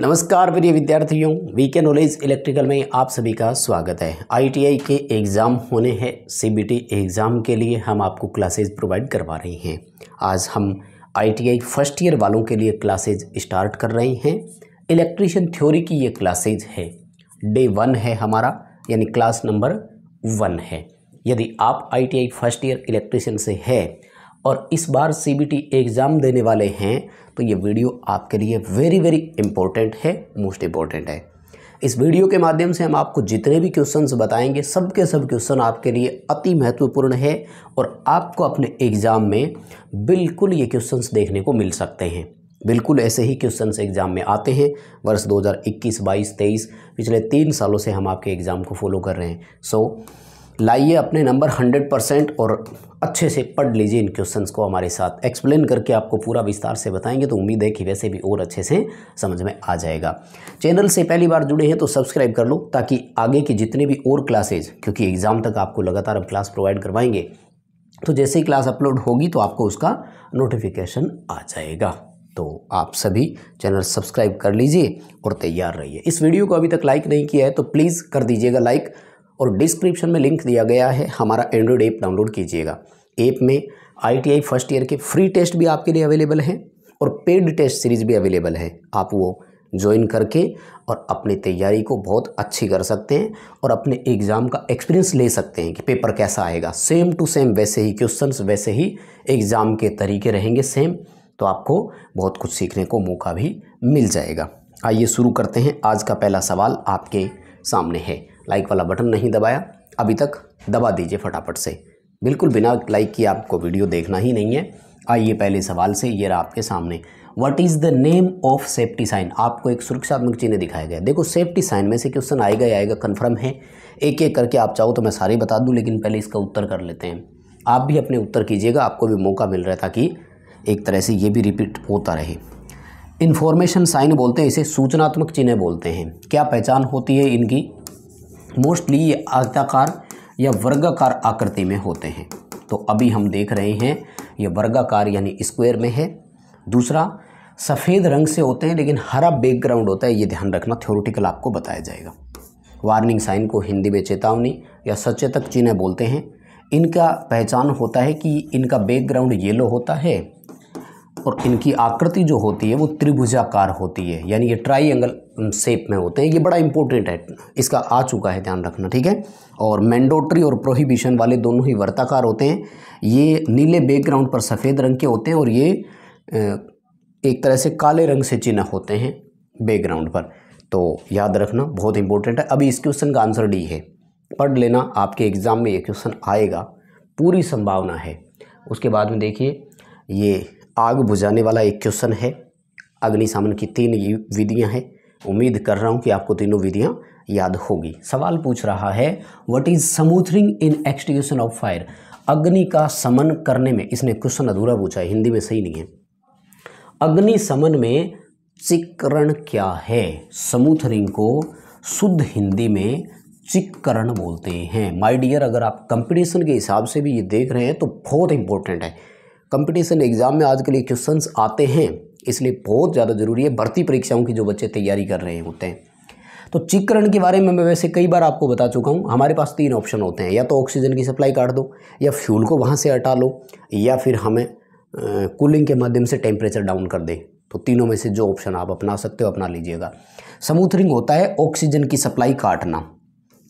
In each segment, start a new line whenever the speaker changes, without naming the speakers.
नमस्कार प्रिय विद्यार्थियों, वीके नॉलेज इलेक्ट्रिकल में आप सभी का स्वागत है। आईटीआई के एग्ज़ाम होने हैं। सीबीटी एग्ज़ाम के लिए हम आपको क्लासेज प्रोवाइड करवा रहे हैं। आज हम आईटीआई फर्स्ट ईयर वालों के लिए क्लासेज स्टार्ट कर रहे हैं। इलेक्ट्रीशियन थ्योरी की ये क्लासेज है, डे 1 है हमारा, यानी क्लास नंबर 1 है। यदि आप आईटीआई फर्स्ट ईयर इलेक्ट्रीशियन से है और इस बार सीबीटी एग्ज़ाम देने वाले हैं तो ये वीडियो आपके लिए वेरी इम्पोर्टेंट है, मोस्ट इम्पोर्टेंट है। इस वीडियो के माध्यम से हम आपको जितने भी क्वेश्चंस बताएंगे सब के सब क्वेश्चन आपके लिए अति महत्वपूर्ण है और आपको अपने एग्ज़ाम में बिल्कुल ये क्वेश्चंस देखने को मिल सकते हैं। बिल्कुल ऐसे ही क्वेश्चंस एग्ज़ाम में आते हैं। वर्ष 2021, 22, 23 पिछले 3 सालों से हम आपके एग्ज़ाम को फॉलो कर रहे हैं। सो लाइए अपने नंबर 100% और अच्छे से पढ़ लीजिए इन क्वेश्चंस को। हमारे साथ एक्सप्लेन करके आपको पूरा विस्तार से बताएंगे तो उम्मीद है कि वैसे भी और अच्छे से समझ में आ जाएगा। चैनल से पहली बार जुड़े हैं तो सब्सक्राइब कर लो ताकि आगे की जितनी भी और क्लासेज, क्योंकि एग्ज़ाम तक आपको लगातार हम क्लास प्रोवाइड करवाएंगे, तो जैसे ही क्लास अपलोड होगी तो आपको उसका नोटिफिकेशन आ जाएगा। तो आप सभी चैनल सब्सक्राइब कर लीजिए और तैयार रहिए। इस वीडियो को अभी तक लाइक नहीं किया है तो प्लीज़ कर दीजिएगा लाइक, और डिस्क्रिप्शन में लिंक दिया गया है, हमारा एंड्रॉइड ऐप डाउनलोड कीजिएगा। ऐप में आईटीआई फर्स्ट ईयर के फ्री टेस्ट भी आपके लिए अवेलेबल हैं और पेड टेस्ट सीरीज़ भी अवेलेबल है। आप वो ज्वाइन करके और अपनी तैयारी को बहुत अच्छी कर सकते हैं और अपने एग्ज़ाम का एक्सपीरियंस ले सकते हैं कि पेपर कैसा आएगा। सेम टू सेम वैसे ही क्वेश्चंस, वैसे ही एग्ज़ाम के तरीके रहेंगे सेम, तो आपको बहुत कुछ सीखने को मौका भी मिल जाएगा। आइए शुरू करते हैं। आज का पहला सवाल आपके सामने है। लाइक वाला बटन नहीं दबाया अभी तक, दबा दीजिए फटाफट से। बिल्कुल बिना लाइक किए आपको वीडियो देखना ही नहीं है। आइए पहले सवाल से, ये रहा आपके सामने। What is the name of safety sign? आपको एक सुरक्षात्मक चिन्ह दिखाया गया है। देखो सेफ्टी साइन में से क्वेश्चन आएगा ही आएगा, कन्फर्म है। एक एक करके आप चाहो तो मैं सारे बता दूँ, लेकिन पहले इसका उत्तर कर लेते हैं। आप भी अपने उत्तर कीजिएगा, आपको भी मौका मिल रहा है ताकि एक तरह से ये भी रिपीट होता रहे। इन्फॉर्मेशन साइन बोलते हैं इसे, सूचनात्मक चिन्ह बोलते हैं। क्या पहचान होती है इनकी? मोस्टली ये आयताकार या वर्गाकार आकृति में होते हैं। तो अभी हम देख रहे हैं ये वर्गाकार यानी स्क्वायर में है। दूसरा, सफ़ेद रंग से होते हैं लेकिन हरा बैकग्राउंड होता है, ये ध्यान रखना, थ्योरेटिकल आपको बताया जाएगा। वार्निंग साइन को हिंदी में चेतावनी या सचेतक चिन्ह बोलते हैं। इनका पहचान होता है कि इनका बैकग्राउंड येलो होता है और इनकी आकृति जो होती है वो त्रिभुजाकार होती है, यानी ये ट्राइएंगल शेप में होते हैं। ये बड़ा इंपॉर्टेंट है, इसका आ चुका है, ध्यान रखना, ठीक है। और मैंडेटरी और प्रोहिबिशन वाले दोनों ही वर्ताकार होते हैं। ये नीले बैकग्राउंड पर सफ़ेद रंग के होते हैं और ये एक तरह से काले रंग से चिन्ह होते हैं बैकग्राउंड पर। तो याद रखना, बहुत इंपॉर्टेंट है। अभी इस क्वेश्चन का आंसर डी है, पढ़ लेना, आपके एग्ज़ाम में ये क्वेश्चन आएगा, पूरी संभावना है। उसके बाद में देखिए, ये आग बुझाने वाला एक क्वेश्चन है। अग्निशमन की 3 विधियां हैं। उम्मीद कर रहा हूं कि आपको तीनों विधियां याद होगी। सवाल पूछ रहा है, what is smoothening in extinguishing of fire? अग्नि का शमन करने में, इसने क्वेश्चन अधूरा पूछा है, हिंदी में सही नहीं है। अग्निशमन में चिक्करण क्या है? स्मूथनिंग को शुद्ध हिंदी में चिक्करण बोलते हैं। माय डियर, अगर आप कंपटीशन के हिसाब से भी ये देख रहे हैं तो बहुत इंपॉर्टेंट है। कंपटीशन एग्जाम में आजकल ये क्वेश्चंस आते हैं, इसलिए बहुत ज़्यादा ज़रूरी है। भर्ती परीक्षाओं की जो बच्चे तैयारी कर रहे होते हैं, तो चिक्करण के बारे में मैं वैसे कई बार आपको बता चुका हूँ। हमारे पास 3 ऑप्शन होते हैं, या तो ऑक्सीजन की सप्लाई काट दो, या फ्यूल को वहाँ से हटा लो, या फिर हमें कूलिंग के माध्यम से टेम्परेचर डाउन कर दे। तो तीनों में से जो ऑप्शन आप अपना सकते हो अपना लीजिएगा। स्मूथनिंग होता है ऑक्सीजन की सप्लाई काटना,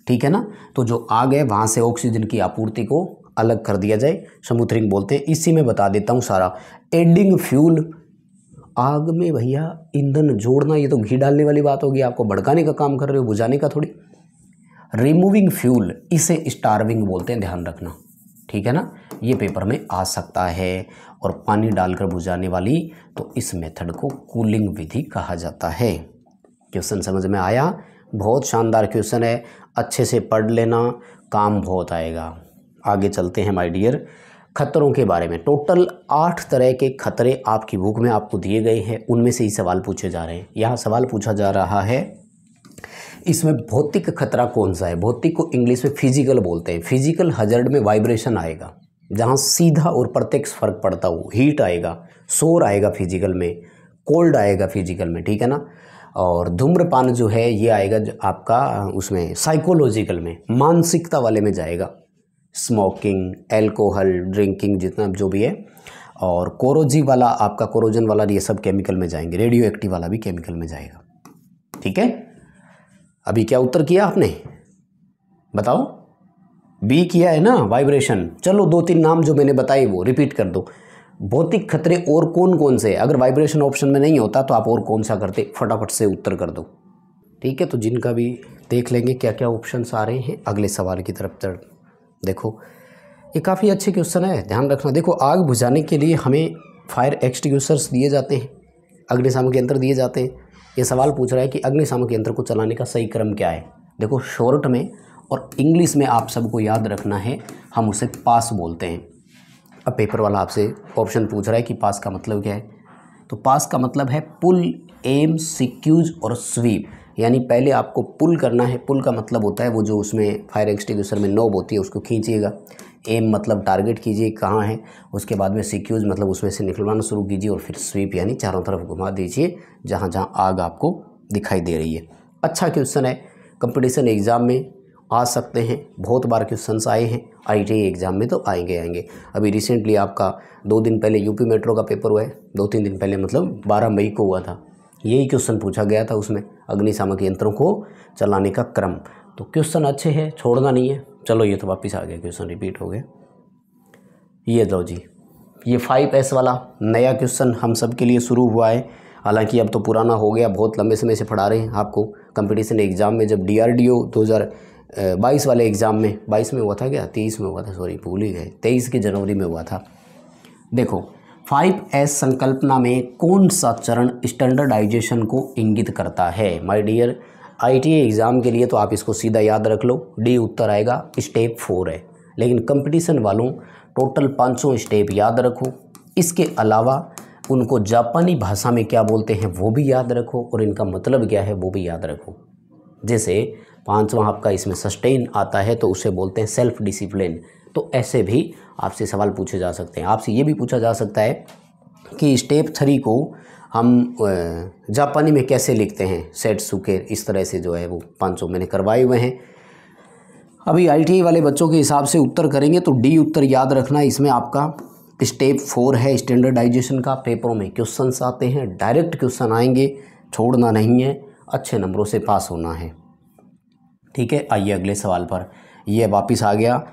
ठीक है ना। तो जो आग है वहाँ से ऑक्सीजन की आपूर्ति को अलग कर दिया जाए, स्मूथनिंग बोलते हैं। इसी में बता देता हूँ सारा। एडिंग फ्यूल, आग में भैया ईंधन जोड़ना, ये तो घी डालने वाली बात होगी, आपको भड़काने का काम कर रहे हो, बुझाने का थोड़ी। रिमूविंग फ्यूल, इसे स्टार्विंग बोलते हैं, ध्यान रखना, ठीक है ना। ये पेपर में आ सकता है। और पानी डालकर बुझाने वाली, तो इस मेथड को कूलिंग विधि कहा जाता है। क्वेश्चन समझ में आया? बहुत शानदार क्वेश्चन है, अच्छे से पढ़ लेना, काम बहुत आएगा। आगे चलते हैं माय डियर, खतरों के बारे में। टोटल 8 तरह के खतरे आपकी बुक में आपको दिए गए हैं, उनमें से ही सवाल पूछे जा रहे हैं। यहाँ सवाल पूछा जा रहा है, इसमें भौतिक खतरा कौन सा है? भौतिक को इंग्लिश में फिजिकल बोलते हैं। फिजिकल हजर्ड में वाइब्रेशन आएगा, जहाँ सीधा और प्रत्यक्ष फर्क पड़ता हो। हीट आएगा, शोर आएगा फिजिकल में, कोल्ड आएगा फिजिकल में, ठीक है ना। और धूम्रपान जो है ये आएगा आपका उसमें साइकोलॉजिकल में, मानसिकता वाले में जाएगा, स्मोकिंग, एल्कोहल ड्रिंकिंग जितना जो भी है। और कोरोजिव वाला आपका, कोरोजन वाला, ये सब केमिकल में जाएंगे, रेडियो एक्टिव वाला भी केमिकल में जाएगा। ठीक है, अभी क्या उत्तर किया आपने बताओ? बी किया है ना, वाइब्रेशन। चलो 2-3 नाम जो मैंने बताए वो रिपीट कर दो। भौतिक खतरे और कौन कौन से, अगर वाइब्रेशन ऑप्शन में नहीं होता तो आप और कौन सा करते, फटाफट से उत्तर कर दो। ठीक है, तो जिनका भी देख लेंगे क्या क्या ऑप्शंस आ रहे हैं अगले सवाल की तरफ। देखो ये काफ़ी अच्छे क्वेश्चन है, ध्यान रखना। देखो आग बुझाने के लिए हमें फायर एक्सटिंग्विशर्स दिए जाते हैं, अग्निशामक यंत्र दिए जाते हैं। ये सवाल पूछ रहा है कि अग्निशामक यंत्र को चलाने का सही क्रम क्या है। देखो शॉर्ट में और इंग्लिश में आप सबको याद रखना है, हम उसे पास बोलते हैं। अब पेपर वाला आपसे ऑप्शन पूछ रहा है कि पास का मतलब क्या है, तो पास का मतलब है पुल, एम, सिक्यूज और स्वीप। यानी पहले आपको पुल करना है। पुल का मतलब होता है वो जो उसमें फायर एक्सटिंग्विशर में नोब होती है उसको खींचिएगा। एम मतलब टारगेट कीजिए कहाँ है, उसके बाद में सिक्यूज मतलब उसमें से निकलवाना शुरू कीजिए, और फिर स्वीप यानी चारों तरफ घुमा दीजिए जहाँ जहाँ आग आपको दिखाई दे रही है। अच्छा क्वेश्चन है, कंपटीशन एग्ज़ाम में आ सकते हैं, बहुत बार क्वेश्चंस आए हैं, ITI एग्ज़ाम में तो आएंगे। अभी रिसेंटली आपका 2 दिन पहले यूपी मेट्रो का पेपर हुआ है, 2-3 दिन पहले मतलब 12 मई को हुआ था। यही क्वेश्चन पूछा गया था उसमें, अग्निशामक यंत्रों को चलाने का क्रम। तो क्वेश्चन अच्छे हैं, छोड़ना नहीं है। चलो ये तो वापस आ गया, क्वेश्चन रिपीट हो गया। ये लो जी, ये 5S वाला नया क्वेश्चन हम सब के लिए शुरू हुआ है, हालांकि अब तो पुराना हो गया, बहुत लंबे समय से पढ़ा रहे हैं आपको। कंपटीशन एग्ज़ाम में जब DRDO 2022 वाले एग्ज़ाम में, 22 में हुआ था क्या, 23 में हुआ था, सॉरी भूल ही गए, 23 के जनवरी में हुआ था। देखो 5S संकल्पना में कौन सा चरण स्टैंडर्डाइजेशन को इंगित करता है। माय डियर ITI एग्ज़ाम के लिए तो आप इसको सीधा याद रख लो, डी उत्तर आएगा, स्टेप 4 है। लेकिन कंपटीशन वालों टोटल 500 स्टेप याद रखो। इसके अलावा उनको जापानी भाषा में क्या बोलते हैं वो भी याद रखो, और इनका मतलब क्या है वो भी याद रखो। जैसे 5वां आपका इसमें सस्टेन आता है तो उसे बोलते हैं सेल्फ डिसिप्लिन। तो ऐसे भी आपसे सवाल पूछे जा सकते हैं। आपसे ये भी पूछा जा सकता है कि स्टेप 3 को हम जापानी में कैसे लिखते हैं, सेटसुके, इस तरह से जो है वो 500 मैंने करवाए हुए हैं। अभी ITI वाले बच्चों के हिसाब से उत्तर करेंगे तो डी उत्तर याद रखना। इसमें आपका स्टेप 4 है स्टैंडर्डाइजेशन का। पेपरों में क्वेश्चंस आते हैं, डायरेक्ट क्वेश्चन आएंगे, छोड़ना नहीं है, अच्छे नंबरों से पास होना है। ठीक है, आइए अगले सवाल पर। ये वापस आ गया,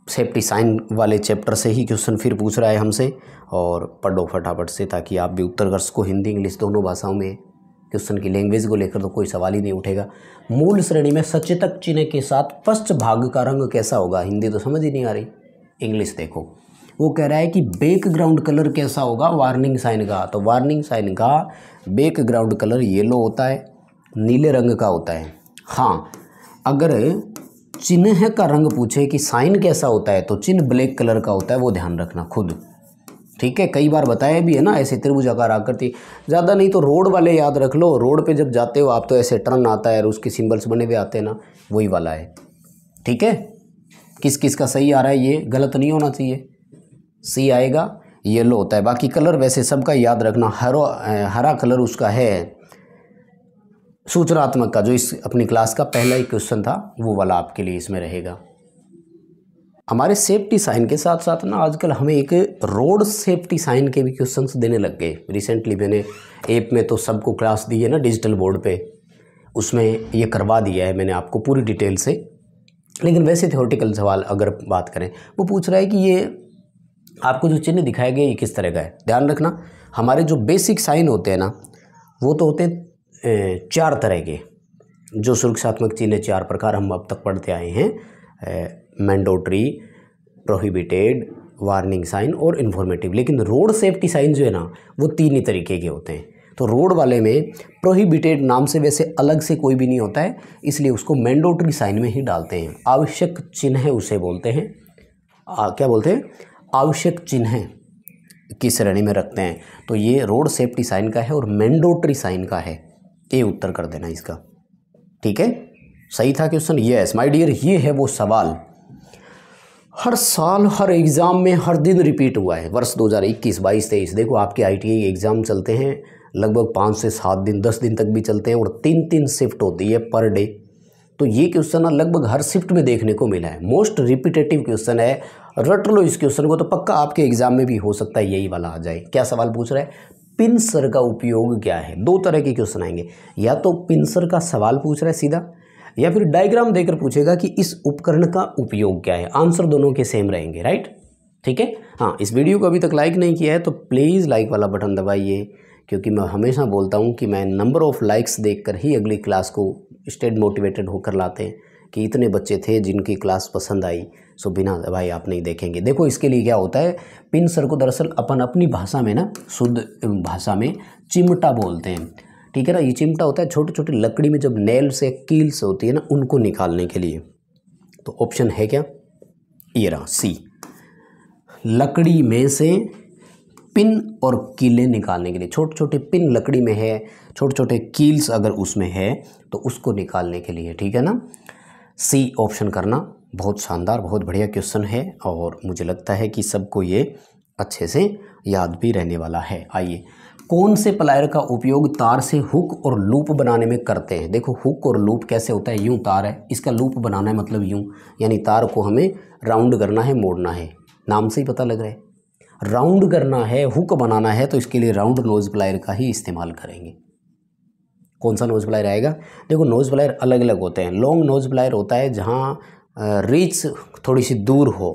सेफ्टी साइन वाले चैप्टर से ही क्वेश्चन फिर पूछ रहा है हमसे, और पढ़ो फटाफट से ताकि आप भी उत्तर कर सको। हिंदी इंग्लिश दोनों भाषाओं में क्वेश्चन की लैंग्वेज को लेकर तो कोई सवाल ही नहीं उठेगा। मूल श्रेणी में सचेतक चिन्ह के साथ पश्च भाग का रंग कैसा होगा। हिंदी तो समझ ही नहीं आ रही, इंग्लिश देखो। वो कह रहा है कि बैकग्राउंड कलर कैसा होगा वार्निंग साइन का। तो वार्निंग साइन का बैकग्राउंड कलर येलो होता है, नीले रंग का होता है। हाँ, अगर चिन्ह का रंग पूछे कि साइन कैसा होता है तो चिन्ह ब्लैक कलर का होता है, वो ध्यान रखना खुद। ठीक है, कई बार बताया भी है ना, ऐसे त्रिभुजाकार आकृति, ज़्यादा नहीं तो रोड वाले याद रख लो। रोड पे जब जाते हो आप तो ऐसे टर्न आता है और उसके सिंबल्स बने हुए आते हैं ना, वही वाला है। ठीक है, किस किस का सही आ रहा है, ये गलत नहीं होना चाहिए। सी आएगा, येलो होता है। बाकी कलर वैसे सबका याद रखना। हरा कलर उसका है सूचनात्मक का, जो इस अपनी क्लास का पहला ही क्वेश्चन था, वो वाला आपके लिए इसमें रहेगा। हमारे सेफ्टी साइन के साथ साथ ना आजकल हमें एक रोड सेफ्टी साइन के भी क्वेश्चंस देने लग गए। रिसेंटली मैंने ऐप में तो सबको क्लास दी है ना डिजिटल बोर्ड पे, उसमें ये करवा दिया है मैंने आपको पूरी डिटेल से। लेकिन वैसे थ्योरेटिकल सवाल अगर बात करें, वो पूछ रहा है कि ये आपको जो चिन्ह दिखाया गया ये किस तरह का है। ध्यान रखना, हमारे जो बेसिक साइन होते हैं ना, वो तो होते हैं 4 तरह के। जो सुरक्षात्मक चिन्ह 4 प्रकार हम अब तक पढ़ते आए हैं, मैंडेटरी, प्रोहिबिटेड, वार्निंग साइन और इन्फॉर्मेटिव। लेकिन रोड सेफ्टी साइन जो है ना, वो 3 ही तरीके के होते हैं। तो रोड वाले में प्रोहिबिटेड नाम से वैसे अलग से कोई भी नहीं होता है, इसलिए उसको मैंडेटरी साइन में ही डालते हैं। आवश्यक चिन्ह उसे बोलते हैं, क्या बोलते हैं, आवश्यक चिन्ह की श्रेणी में रखते हैं। तो ये रोड सेफ्टी साइन का है और मैंडेटरी साइन का है। ए उत्तर कर देना इसका। ठीक है, सही था क्वेश्चन। यस माय डियर, ये है वो सवाल हर साल हर एग्ज़ाम में हर दिन रिपीट हुआ है। वर्ष 2021, 22, 23 देखो आपके ITI एग्ज़ाम चलते हैं लगभग 5 से 7 दिन 10 दिन तक भी चलते हैं और 3-3 शिफ्ट होती है पर डे। तो ये क्वेश्चन लगभग हर शिफ्ट में देखने को मिला है। मोस्ट रिपीटेटिव क्वेश्चन है, रट लो इस क्वेश्चन को, तो पक्का आपके एग्जाम में भी हो सकता है यही वाला आ जाए। क्या सवाल पूछ रहा है, पिंसर का उपयोग क्या है। 2 तरह के क्वेश्चन आएंगे, या तो पिंसर का सवाल पूछ रहा है सीधा, या फिर डायग्राम देकर पूछेगा कि इस उपकरण का उपयोग क्या है। आंसर दोनों के सेम रहेंगे, राइट। ठीक है। हाँ, इस वीडियो को अभी तक लाइक नहीं किया है तो प्लीज़ लाइक वाला बटन दबाइए, क्योंकि मैं हमेशा बोलता हूँ कि मैं नंबर ऑफ़ लाइक्स देखकर ही अगली क्लास को स्टेट मोटिवेटेड होकर लाते हैं कि इतने बच्चे थे जिनकी क्लास पसंद आई, सो बिना दबाए आप नहीं देखेंगे। देखो इसके लिए क्या होता है, पिंसर को दरअसल अपन अपनी भाषा में ना, शुद्ध भाषा में चिमटा बोलते हैं। ठीक है ना। ये चिमटा होता है छोटी छोटी लकड़ी में जब नेल्स या कील्स होती है ना, उनको निकालने के लिए। तो ऑप्शन है क्या, ये रहा सी, लकड़ी में से पिन और कीलें निकालने के लिए। छोटे छोटे पिन लकड़ी में है, छोटे छोटे कील्स अगर उसमें है तो उसको निकालने के लिए। ठीक है ना। सी ऑप्शन करना। बहुत शानदार, बहुत बढ़िया क्वेश्चन है और मुझे लगता है कि सबको ये अच्छे से याद भी रहने वाला है। आइए, कौन से प्लायर का उपयोग तार से हुक और लूप बनाने में करते हैं। देखो हुक और लूप कैसे होता है, यूँ तार है, इसका लूप बनाना है मतलब यूँ, यानी तार को हमें राउंड करना है, मोड़ना है। नाम से ही पता लग रहा है राउंड करना है, हुक बनाना है, तो इसके लिए राउंड नोज प्लायर का ही इस्तेमाल करेंगे। कौन सा नोज प्लायर आएगा, देखो नोज प्लायर अलग अलग होते हैं। लॉन्ग नोज प्लायर होता है जहाँ रीच थोड़ी सी दूर हो,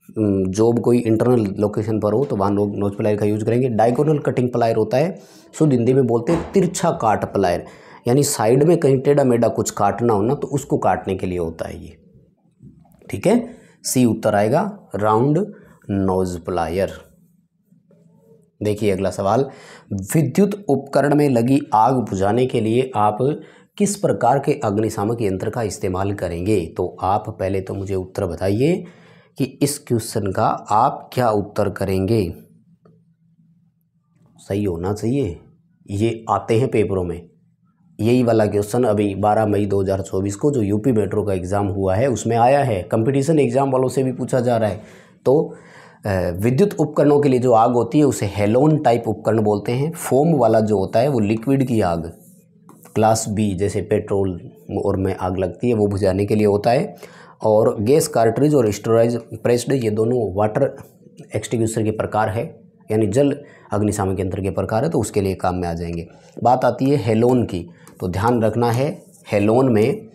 जॉब कोई इंटरनल लोकेशन पर हो तो वहाँ लोग नोज प्लायर का यूज करेंगे। डायगोनल कटिंग प्लायर होता है, शुद्ध हिंदी में बोलते हैं तिरछा काट प्लायर, यानी साइड में कहीं टेढ़ा मेढ़ा कुछ काटना हो ना तो उसको काटने के लिए होता है ये। ठीक है, सी उत्तर आएगा, राउंड नोज प्लायर। देखिए अगला सवाल, विद्युत उपकरण में लगी आग बुझाने के लिए आप किस प्रकार के अग्निशामक यंत्र का इस्तेमाल करेंगे। तो आप पहले तो मुझे उत्तर बताइए कि इस क्वेश्चन का आप क्या उत्तर करेंगे। सही होना चाहिए, ये आते हैं पेपरों में। यही वाला क्वेश्चन अभी 12 मई 2024 को जो यूपी मेट्रो का एग्ज़ाम हुआ है उसमें आया है। कंपटीशन एग्ज़ाम वालों से भी पूछा जा रहा है। तो विद्युत उपकरणों के लिए जो आग होती है उसे हेलोन टाइप उपकरण बोलते हैं। फोम वाला जो होता है वो लिक्विड की आग, क्लास बी जैसे पेट्रोल और में आग लगती है वो बुझाने के लिए होता है। और गैस कार्ट्रिज और स्टोरेज प्रेस्ड, ये दोनों वाटर एक्सटिंग्विशर के प्रकार है, यानी जल अग्निशामक यंत्र के प्रकार है, तो उसके लिए काम में आ जाएंगे। बात आती है हेलोन की, तो ध्यान रखना है हेलोन में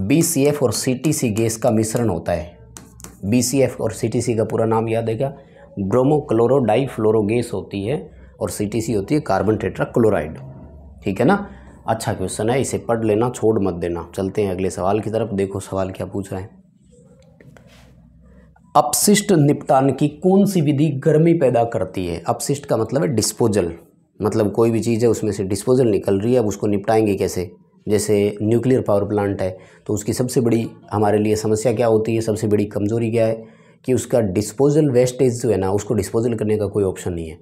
BCF और CTC गैस का मिश्रण होता है। BCF और CTC का पूरा नाम याद है क्या, ब्रोमो क्लोरो डाइफ्लोरो गैस होती है, और CTC होती है कार्बन टेट्रा क्लोराइड। ठीक है ना। अच्छा क्वेश्चन है, इसे पढ़ लेना, छोड़ मत देना। चलते हैं अगले सवाल की तरफ। देखो सवाल क्या पूछ रहे हैं, अपशिष्ट निपटान की कौन सी विधि गर्मी पैदा करती है। अपशिष्ट का मतलब है डिस्पोजल, मतलब कोई भी चीज़ है उसमें से डिस्पोजल निकल रही है, अब उसको निपटाएंगे कैसे। जैसे न्यूक्लियर पावर प्लांट है तो उसकी सबसे बड़ी हमारे लिए समस्या क्या होती है, सबसे बड़ी कमजोरी क्या है कि उसका डिस्पोजल वेस्टेज जो है ना, उसको डिस्पोजल करने का कोई ऑप्शन नहीं है।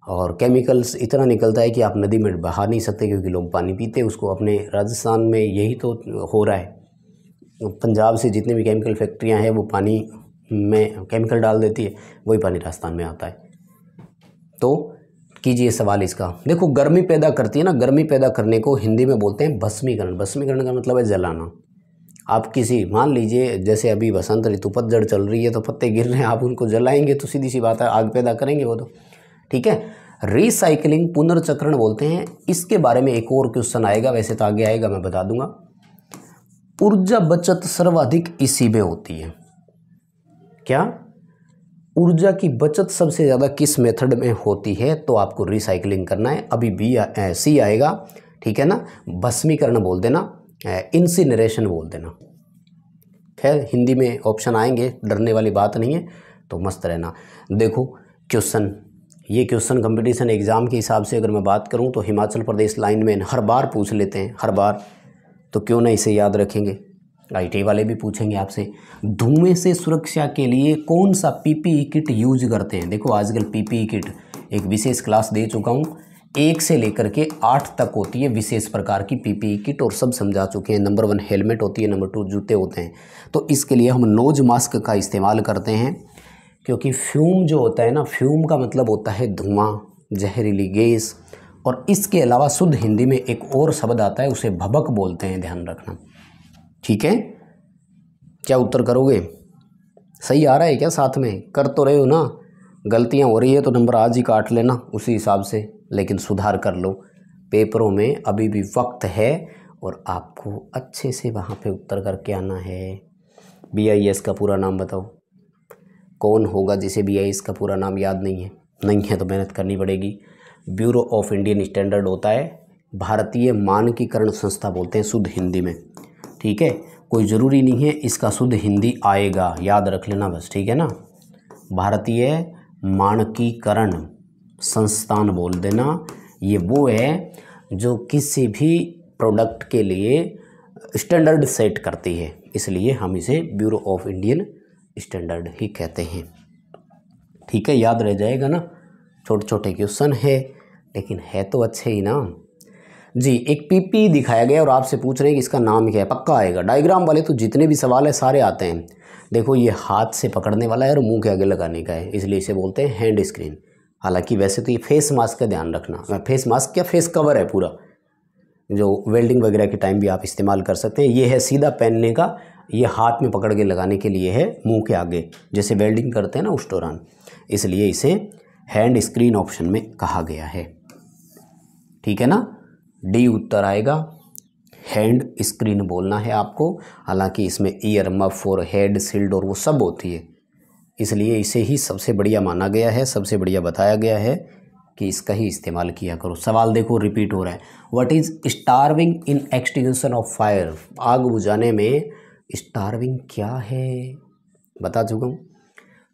और केमिकल्स इतना निकलता है कि आप नदी में बहा नहीं सकते, क्योंकि लोग पानी पीते हैं उसको। अपने राजस्थान में यही तो हो रहा है, पंजाब से जितनी भी केमिकल फैक्ट्रियाँ हैं वो पानी में केमिकल डाल देती है, वही पानी राजस्थान में आता है। तो कीजिए सवाल इसका। देखो गर्मी पैदा करती है ना, गर्मी पैदा करने को हिंदी में बोलते हैं भस्मीकरण। भस्मीकरण का मतलब है जलाना। आप किसी, मान लीजिए जैसे अभी बसंत ऋतु पतझड़ चल रही है तो पत्ते गिर रहे हैं, आप उनको जलाएंगे तो सीधी सी बात है आग पैदा करेंगे वो तो। ठीक है। रिसाइकलिंग पुनर्चक्रण बोलते हैं। इसके बारे में एक और क्वेश्चन आएगा, वैसे तो आगे आएगा, मैं बता दूंगा। ऊर्जा बचत सर्वाधिक इसी में होती है। क्या ऊर्जा की बचत सबसे ज़्यादा किस मेथड में होती है, तो आपको रिसाइकलिंग करना है। अभी सी आएगा। ठीक है ना। भस्मीकरण बोल देना, इंसिनरेशन बोल देना। खैर हिंदी में ऑप्शन आएंगे, डरने वाली बात नहीं है, तो मस्त रहना। देखो क्वेश्चन, ये क्वेश्चन कंपटीशन एग्ज़ाम के हिसाब से अगर मैं बात करूं तो हिमाचल प्रदेश लाइनमैन हर बार पूछ लेते हैं, हर बार, तो क्यों ना इसे याद रखेंगे। IT वाले भी पूछेंगे आपसे, धुएं से सुरक्षा के लिए कौन सा PPE किट यूज करते हैं। देखो आजकल PPE किट एक विशेष क्लास दे चुका हूँ, 1 से लेकर के 8 तक होती है विशेष प्रकार की PPE किट, और सब समझा चुके हैं। नंबर 1 हेलमेट होती है, नंबर 2 जूते होते हैं। तो इसके लिए हम नोज मास्क का इस्तेमाल करते हैं, क्योंकि फ्यूम जो होता है ना, फ्यूम का मतलब होता है धुआं, जहरीली गैस, और इसके अलावा शुद्ध हिंदी में एक और शब्द आता है, उसे भबक बोलते हैं, ध्यान रखना। ठीक है, क्या उत्तर करोगे? सही आ रहा है क्या? साथ में कर तो रहे हो ना? गलतियां हो रही है तो नंबर आज ही काट लेना उसी हिसाब से, लेकिन सुधार कर लो। पेपरों में अभी भी वक्त है और आपको अच्छे से वहाँ पे उत्तर करके आना है। BIS का पूरा नाम बताओ। कौन होगा जिसे BIS का पूरा नाम याद नहीं है? नहीं है तो मेहनत करनी पड़ेगी। ब्यूरो ऑफ इंडियन स्टैंडर्ड होता है, भारतीय मानकीकरण संस्था बोलते हैं शुद्ध हिंदी में। ठीक है, कोई ज़रूरी नहीं है इसका शुद्ध हिंदी आएगा, याद रख लेना बस। ठीक है ना, भारतीय मानकीकरण संस्थान बोल देना। ये वो है जो किसी भी प्रोडक्ट के लिए स्टैंडर्ड सेट करती है, इसलिए हम इसे ब्यूरो ऑफ इंडियन स्टैंडर्ड ही कहते हैं। ठीक है, याद रह जाएगा ना। छोटे छोटे क्वेश्चन है लेकिन है तो अच्छे ही ना जी। एक PP दिखाया गया और आपसे पूछ रहे हैं कि इसका नाम क्या है। पक्का आएगा, डायग्राम वाले तो जितने भी सवाल है सारे आते हैं। देखो ये हाथ से पकड़ने वाला है और मुंह के आगे लगाने का है, इसलिए इसे बोलते हैं हैंड स्क्रीन। हालांकि वैसे तो ये फेस मास्क का ध्यान रखना, फेस मास्क क्या फेस कवर है पूरा, जो वेल्डिंग वगैरह के टाइम भी आप इस्तेमाल कर सकते हैं। ये है सीधा पहनने का, ये हाथ में पकड़ के लगाने के लिए है मुंह के आगे, जैसे वेल्डिंग करते हैं ना उस दौरान, इसलिए इसे हैंड स्क्रीन ऑप्शन में कहा गया है। ठीक है ना, D उत्तर आएगा। हैंड स्क्रीन बोलना है आपको। हालांकि इसमें ईयर, मफ और हेड, शील्ड और वो सब होती है, इसलिए इसे ही सबसे बढ़िया माना गया है, सबसे बढ़िया बताया गया है कि इसका ही इस्तेमाल किया करो। सवाल देखो रिपीट हो रहा है। What is starving in extinguishing of fire? आग बुझाने में स्टार्विंग क्या है बता चुका हूँ।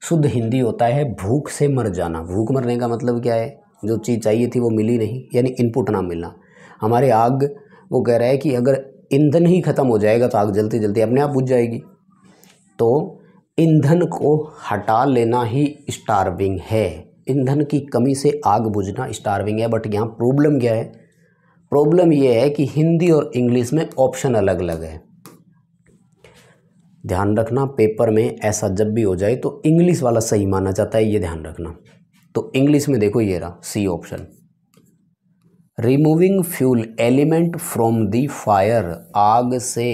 शुद्ध हिंदी होता है भूख से मर जाना। भूख मरने का मतलब क्या है? जो चीज़ चाहिए थी वो मिली नहीं, यानी इनपुट ना मिलना। हमारे आग, वो कह रहा है कि अगर ईंधन ही ख़त्म हो जाएगा तो आग जलती जलती अपने आप बुझ जाएगी। तो ईंधन को हटा लेना ही स्टार्विंग है। ईंधन की कमी से आग बुझना स्टार्विंग है। बट यहाँ प्रॉब्लम क्या है? प्रॉब्लम ये है कि हिंदी और इंग्लिश में ऑप्शन अलग अलग है। ध्यान रखना, पेपर में ऐसा जब भी हो जाए तो इंग्लिश वाला सही माना जाता है, ये ध्यान रखना। तो इंग्लिश में देखो ये रहा C option, removing fuel element from the fire. आग से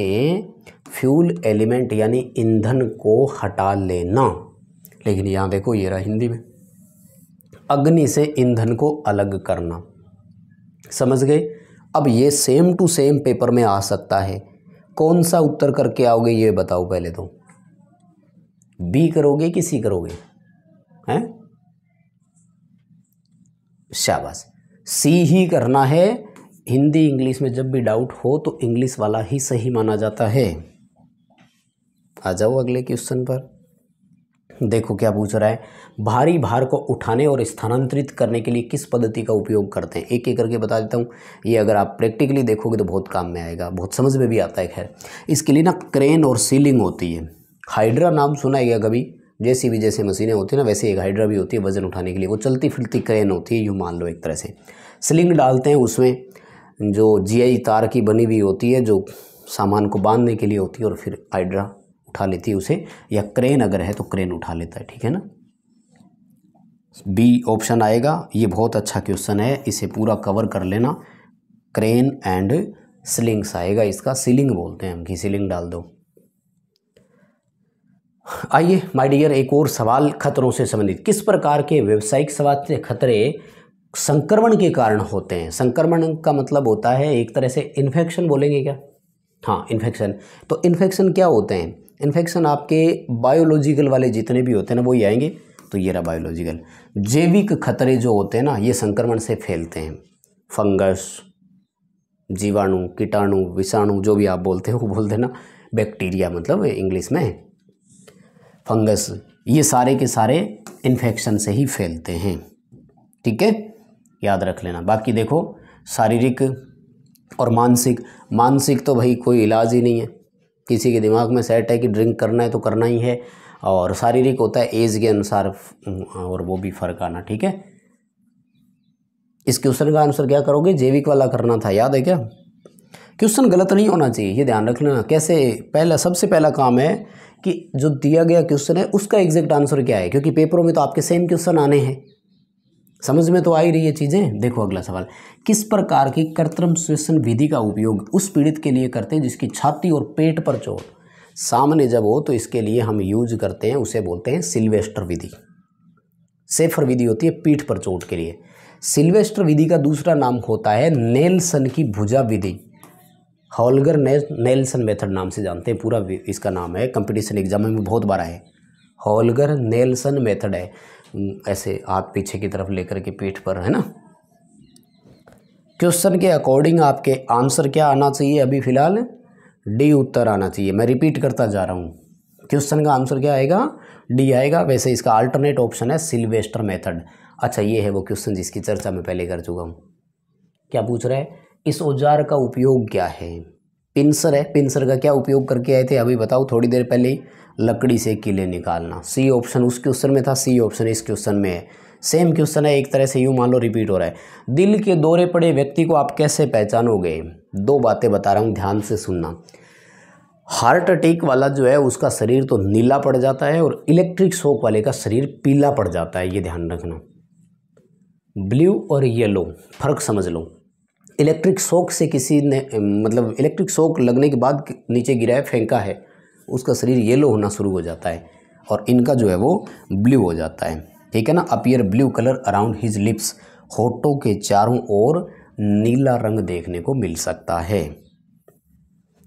फ्यूल एलिमेंट यानी ईंधन को हटा लेना। लेकिन यहाँ देखो ये रहा हिंदी में, अग्नि से ईंधन को अलग करना। समझ गए? अब ये सेम टू सेम पेपर में आ सकता है। कौन सा उत्तर करके आओगे ये बताओ पहले तो। B करोगे कि C करोगे? हैं? शाबाश, C ही करना है। हिंदी इंग्लिश में जब भी डाउट हो तो इंग्लिश वाला ही सही माना जाता है। आ जाओ अगले क्वेश्चन पर। देखो क्या पूछ रहा है। भारी भार को उठाने और स्थानांतरित करने के लिए किस पद्धति का उपयोग करते हैं? एक एक करके बता देता हूँ। ये अगर आप प्रैक्टिकली देखोगे तो बहुत काम में आएगा, बहुत समझ में भी आता है। खैर, इसके लिए ना क्रेन और सीलिंग होती है। हाइड्रा नाम सुना है क्या कभी? JCB जैसे मशीनें होती है ना, वैसे एक हाइड्रा भी होती है वजन उठाने के लिए। वो चलती फिरती क्रेन होती है, यूँ मान लो एक तरह से। स्लिंग डालते हैं उसमें, जो GI तार की बनी हुई होती है, जो सामान को बांधने के लिए होती है, और फिर हाइड्रा उठा लेती है उसे, या क्रेन अगर है तो क्रेन उठा लेता है। ठीक है ना, B ऑप्शन आएगा। ये बहुत अच्छा क्वेश्चन है, इसे पूरा कवर कर लेना। क्रेन एंड स्लिंग्स आएगा इसका। सीलिंग बोलते हैं हम, कि सीलिंग डाल दो। आइए माय डियर, एक और सवाल खतरों से संबंधित। किस प्रकार के व्यावसायिक स्वास्थ्य खतरे संक्रमण के कारण होते हैं? संक्रमण का मतलब होता है एक तरह से इन्फेक्शन बोलेंगे क्या? हाँ, इन्फेक्शन। तो इन्फेक्शन क्या होते हैं? इन्फेक्शन आपके बायोलॉजिकल वाले जितने भी होते हैं ना, वो ही आएंगे। तो ये रहा बायोलॉजिकल। जैविक खतरे जो होते हैं ना, ये संक्रमण से फैलते हैं। फंगस, जीवाणु, कीटाणु, विषाणु, जो भी आप बोलते हो वो बोल देना। बैक्टीरिया मतलब इंग्लिश में फंगस, ये सारे के सारे इन्फेक्शन से ही फैलते हैं। ठीक है, याद रख लेना। बाकी देखो शारीरिक और मानसिक। मानसिक तो भाई कोई इलाज ही नहीं है, किसी के दिमाग में सेट है कि ड्रिंक करना है तो करना ही है। और शारीरिक होता है एज के अनुसार, और वो भी फर्क आना। ठीक है, इस क्वेश्चन का आंसर क्या करोगे? जैविक वाला करना था, याद है क्या? क्वेश्चन गलत नहीं होना चाहिए, ये ध्यान रख लेना। कैसे? पहला, सबसे पहला काम है कि जो दिया गया क्वेश्चन है उसका एग्जैक्ट आंसर क्या है, क्योंकि पेपरों में तो आपके सेम क्वेश्चन आने हैं। समझ में तो आ ही रही है चीज़ें। देखो अगला सवाल, किस प्रकार की कृत्रिम श्वसन विधि का उपयोग उस पीड़ित के लिए करते हैं जिसकी छाती और पेट पर चोट सामने जब हो, तो इसके लिए हम यूज करते हैं, उसे बोलते हैं सिल्वेस्टर विधि। सेफर विधि होती है पीठ पर चोट के लिए। सिल्वेस्टर विधि का दूसरा नाम होता है नेल्सन की भुजा विधि। हॉलगर नेल्सन मेथड नाम से जानते हैं, पूरा इसका नाम है, कंपटीशन एग्जाम में बहुत बार आए। हॉलगर नेल्सन मेथड है, ऐसे हाथ पीछे की तरफ लेकर के पीठ पर, है ना। क्वेश्चन के अकॉर्डिंग आपके आंसर क्या आना चाहिए? अभी फिलहाल डी उत्तर आना चाहिए। मैं रिपीट करता जा रहा हूँ, क्वेश्चन का आंसर क्या आएगा? डी आएगा। वैसे इसका अल्टरनेट ऑप्शन है सिल्वेस्टर मेथड। अच्छा, ये है वो क्वेश्चन जिसकी चर्चा मैं पहले कर चुका हूँ। क्या पूछ रहा है? इस औजार का उपयोग क्या है? पिंसर है। पिंसर का क्या उपयोग करके आए थे अभी बताओ, थोड़ी देर पहले ही? लकड़ी से कीले निकालना। सी ऑप्शन उस क्वेश्चन में था, सी ऑप्शन इस क्वेश्चन में है। सेम क्वेश्चन है, एक तरह से यूँ मान लो रिपीट हो रहा है। दिल के दौरे पड़े व्यक्ति को आप कैसे पहचानोगे? दो बातें बता रहा हूँ, ध्यान से सुनना। हार्ट अटैक वाला जो है उसका शरीर तो नीला पड़ जाता है और इलेक्ट्रिक शॉक वाले का शरीर पीला पड़ जाता है, ये ध्यान रखना। ब्लू और येलो फर्क समझ लो। इलेक्ट्रिक शॉक से किसी ने मतलब इलेक्ट्रिक शॉक लगने के बाद नीचे गिरा है, फेंका है, उसका शरीर येलो होना शुरू हो जाता है और इनका जो है वो ब्लू हो जाता है, ठीक है ना। Appear blue colour around his lips, होठों के चारों ओर नीला रंग देखने को मिल सकता है।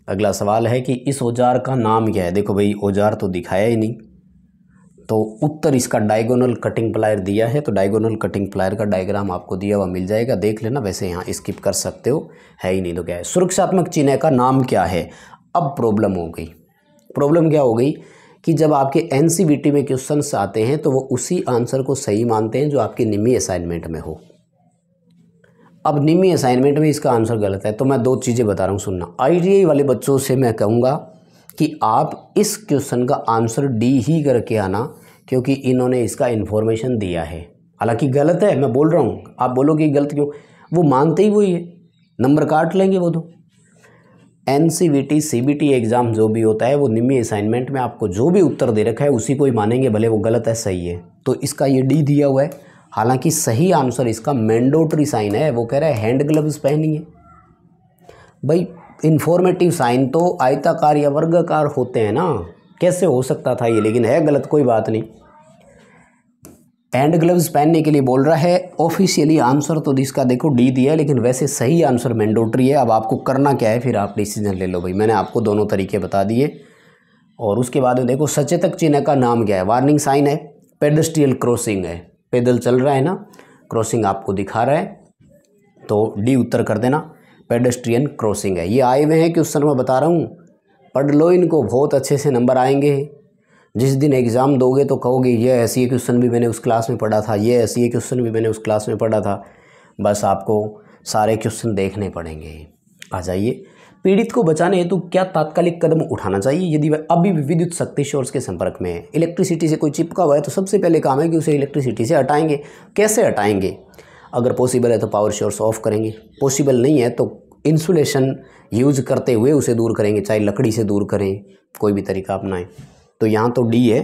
अगला सवाल है कि इस औजार का नाम क्या है? देखो भाई, औजार तो दिखाया ही नहीं, तो उत्तर इसका डायगोनल कटिंग प्लायर दिया है, तो डायगोनल कटिंग प्लायर का डायग्राम आपको दिया हुआ मिल जाएगा, देख लेना। वैसे यहाँ स्किप कर सकते हो, है ही नहीं तो क्या है। सुरक्षात्मक चिन्ह का नाम क्या है? अब प्रॉब्लम हो गई। प्रॉब्लम क्या हो गई कि जब आपके एनसीवीटी में क्वेश्चंस आते हैं तो वो उसी आंसर को सही मानते हैं जो आपके निमी असाइनमेंट में हो। अब निमी असाइनमेंट में इसका आंसर गलत है, तो मैं दो चीज़ें बता रहा हूँ, सुनना। आईटीआई वाले बच्चों से मैं कहूँगा कि आप इस क्वेश्चन का आंसर डी ही करके आना, क्योंकि इन्होंने इसका इन्फॉर्मेशन दिया है। हालांकि गलत है, मैं बोल रहा हूँ, आप बोलोगे गलत क्यों? वो मानते ही वही है, नंबर काट लेंगे वो तो। एनसीवीटी सीबीटी एग्ज़ाम जो भी होता है वो निमी असाइनमेंट में आपको जो भी उत्तर दे रखा है उसी को ही मानेंगे, भले वो गलत है सही है। तो इसका ये डी दिया हुआ है। हालांकि सही आंसर इसका मैंडेटरी साइन है, वो कह रहा है हैंड ग्लव्स पहनिए। भाई इन्फॉर्मेटिव साइन तो आयताकार या वर्गाकार होते हैं ना, कैसे हो सकता था ये? लेकिन है गलत, कोई बात नहीं। हैंड ग्लव्स पहनने के लिए बोल रहा है। ऑफिशियली आंसर तो इसका देखो डी दिया है, लेकिन वैसे सही आंसर मैंडेटरी है। अब आपको करना क्या है, फिर आप डिसीजन ले लो भाई। मैंने आपको दोनों तरीके बता दिए। और उसके बाद देखो सचेतक चिन्ह का नाम क्या है? वार्निंग साइन है, पेडेस्ट्रियल क्रॉसिंग है, पैदल चल रहा है ना, क्रॉसिंग आपको दिखा रहा है, तो डी उत्तर कर देना। पेडेस्ट्रियन क्रॉसिंग है। ये आए हुए हैं क्वेश्चन में बता रहा हूँ, पढ़ लो इनको, बहुत अच्छे से नंबर आएंगे। जिस दिन एग्ज़ाम दोगे तो कहोगे ये ऐसी क्वेश्चन भी मैंने उस क्लास में पढ़ा था, ये ऐसी क्वेश्चन भी मैंने उस क्लास में पढ़ा था। बस आपको सारे क्वेश्चन देखने पड़ेंगे। आ जाइए। पीड़ित को बचाने हेतु क्या तात्कालिक कदम उठाना चाहिए यदि वह अभी भी विद्युत शक्ति सोर्स के संपर्क में है? इलेक्ट्रिसिटी से कोई चिपका हुआ है तो सबसे पहले काम है कि उसे इलेक्ट्रिसिटी से हटाएंगे। कैसे हटाएंगे? अगर पॉसिबल है तो पावर सोर्स ऑफ करेंगे, पॉसिबल नहीं है तो इंसुलेशन यूज करते हुए उसे दूर करेंगे, चाहे लकड़ी से दूर करें, कोई भी तरीका अपनाएं। तो यहाँ तो डी है।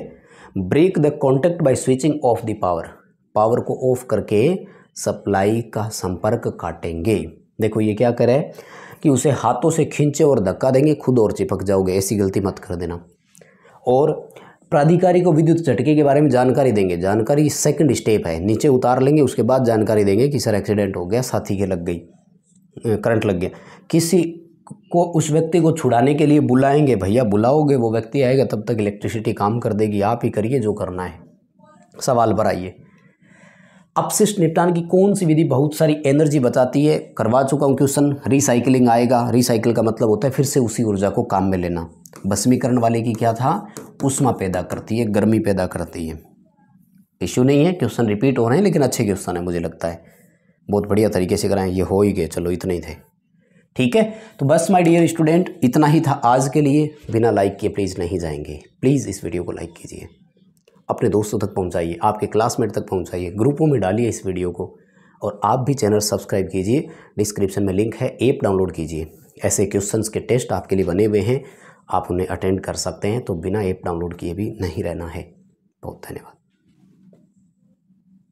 Break the contact by switching off the power, power को ऑफ करके सप्लाई का संपर्क काटेंगे। देखो ये क्या करे कि उसे हाथों से खींचे और धक्का देंगे, खुद और चिपक जाओगे, ऐसी गलती मत कर देना। और प्राधिकारी को विद्युत झटके के बारे में जानकारी देंगे। जानकारी सेकंड स्टेप है, नीचे उतार लेंगे, उसके बाद जानकारी देंगे कि सर एक्सीडेंट हो गया, साथी के लग गई, करंट लग गया। किसी को उस व्यक्ति को छुड़ाने के लिए बुलाएंगे, भैया बुलाओगे, वो व्यक्ति आएगा, तब तक इलेक्ट्रिसिटी काम कर देगी। आप ही करिए जो करना है। सवाल पर आइए। अपशिष्ट निपटान की कौन सी विधि बहुत सारी एनर्जी बचाती है? करवा चुका हूँ क्वेश्चन। रिसाइकलिंग आएगा। रिसाइकिल का मतलब होता है फिर से उसी ऊर्जा को काम में लेना। भस्मीकरण वाले की क्या था? ऊष्मा पैदा करती है, गर्मी पैदा करती है। इश्यू नहीं है, क्वेश्चन रिपीट हो रहे हैं लेकिन अच्छे क्वेश्चन है, मुझे लगता है बहुत बढ़िया तरीके से कराएं। ये हो ही गए, चलो इतने ही थे, ठीक है। तो बस माय डियर स्टूडेंट, इतना ही था आज के लिए। बिना लाइक किए प्लीज़ नहीं जाएंगे। प्लीज़ इस वीडियो को लाइक कीजिए, अपने दोस्तों तक पहुंचाइए, आपके क्लासमेट तक पहुंचाइए, ग्रुपों में डालिए इस वीडियो को। और आप भी चैनल सब्सक्राइब कीजिए, डिस्क्रिप्शन में लिंक है, ऐप डाउनलोड कीजिए। ऐसे क्वेश्चंस के टेस्ट आपके लिए बने हुए हैं, आप उन्हें अटेंड कर सकते हैं। तो बिना ऐप डाउनलोड किए भी नहीं रहना है। बहुत धन्यवाद।